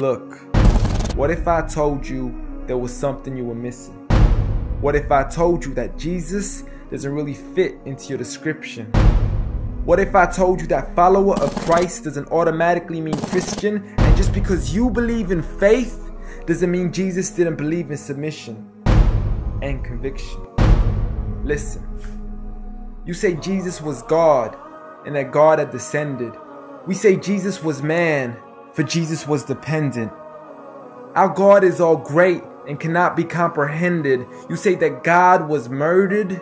Look, what if I told you there was something you were missing? What if I told you that Jesus doesn't really fit into your description? What if I told you that follower of Christ doesn't automatically mean Christian, and just because you believe in faith doesn't mean Jesus didn't believe in submission and conviction? Listen, you say Jesus was God and that God had descended. We say Jesus was man, for Jesus was dependent. Our God is all great and cannot be comprehended. You say that God was murdered,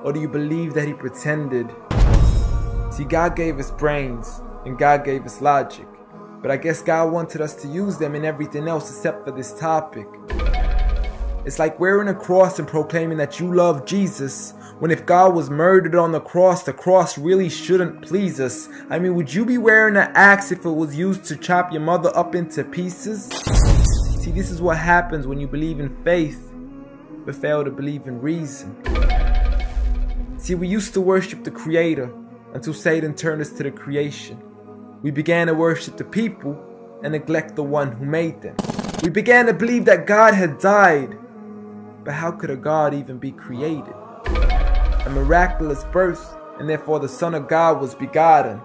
or do you believe that he pretended? See, God gave us brains and God gave us logic, but I guess God wanted us to use them in everything else except for this topic. It's like wearing a cross and proclaiming that you love Jesus, when if God was murdered on the cross really shouldn't please us. I mean, would you be wearing an axe if it was used to chop your mother up into pieces? See, this is what happens when you believe in faith, but fail to believe in reason. See, we used to worship the Creator until Satan turned us to the creation. We began to worship the people and neglect the one who made them. We began to believe that God had died, but how could a God even be created? A miraculous birth, and therefore the Son of God was begotten.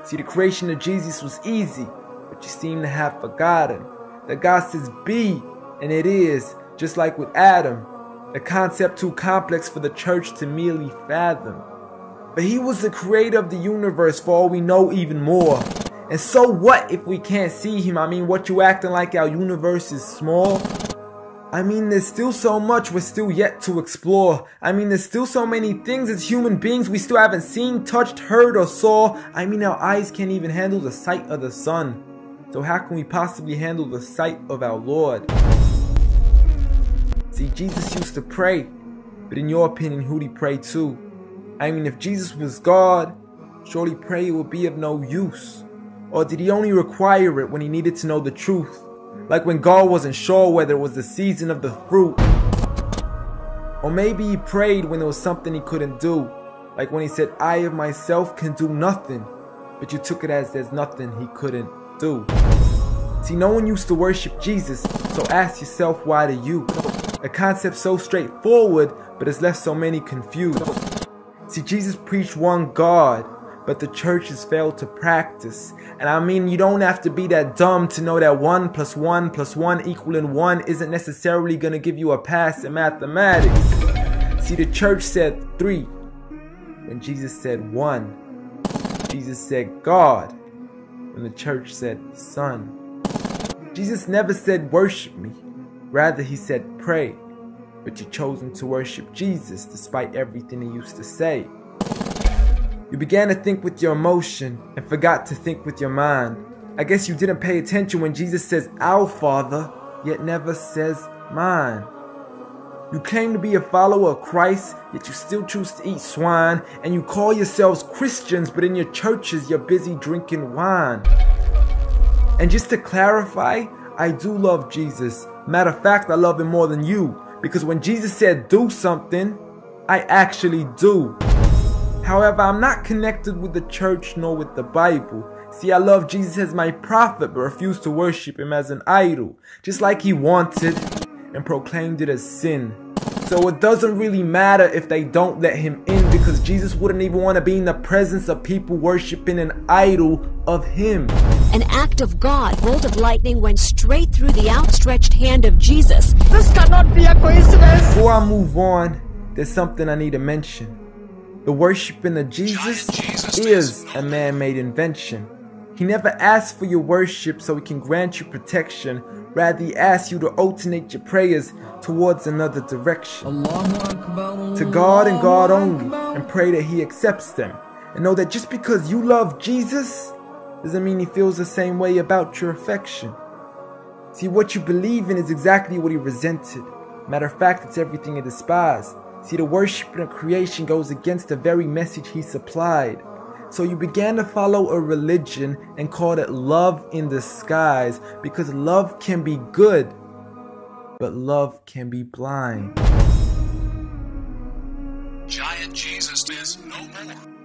See, the creation of Jesus was easy, but you seem to have forgotten that God says be, and it is, just like with Adam, a concept too complex for the church to merely fathom. But he was the creator of the universe, for all we know, even more. And so what if we can't see him? I mean, what, you acting like our universe is small? I mean, there's still so much we're still yet to explore. I mean, there's still so many things as human beings we still haven't seen, touched, heard, or saw. I mean, our eyes can't even handle the sight of the sun. So how can we possibly handle the sight of our Lord? See, Jesus used to pray, but in your opinion, who'd he pray to? I mean, if Jesus was God, surely prayer would be of no use. Or did he only require it when he needed to know the truth? Like when God wasn't sure whether it was the season of the fruit. Or maybe he prayed when there was something he couldn't do. Like when he said, I of myself can do nothing. But you took it as there's nothing he couldn't do. See, no one used to worship Jesus, so ask yourself, why do you? A concept so straightforward, but has left so many confused. See, Jesus preached one God, but the church has failed to practice. And I mean, you don't have to be that dumb to know that 1 + 1 + 1 equaling 1 isn't necessarily going to give you a pass in mathematics. See, the church said 3 when Jesus said 1. Jesus said God when the church said Son. Jesus never said worship me, rather he said pray. But you've chosen to worship Jesus despite everything he used to say. You began to think with your emotion and forgot to think with your mind. I guess you didn't pay attention when Jesus says our Father, yet never says mine. You claim to be a follower of Christ, yet you still choose to eat swine. And you call yourselves Christians, but in your churches you're busy drinking wine. And just to clarify, I do love Jesus. Matter of fact, I love him more than you. Because when Jesus said do something, I actually do. However, I'm not connected with the church nor with the Bible. See, I love Jesus as my prophet, but refuse to worship him as an idol, just like he wanted and proclaimed it as sin. So it doesn't really matter if they don't let him in, because Jesus wouldn't even want to be in the presence of people worshiping an idol of him. An act of God, bolt of lightning went straight through the outstretched hand of Jesus. This cannot be a coincidence. Before I move on, there's something I need to mention. The worshiping of Jesus is a man-made invention. He never asked for your worship so he can grant you protection. Rather, he asks you to alternate your prayers towards another direction. To God and God only, and pray that he accepts them. And know that just because you love Jesus doesn't mean he feels the same way about your affection. See, what you believe in is exactly what he resented. Matter of fact, it's everything he despised. See, the worshiping of creation goes against the very message he supplied. So you began to follow a religion and called it love in disguise, because love can be good, but love can be blind. Giant Jesus is no more.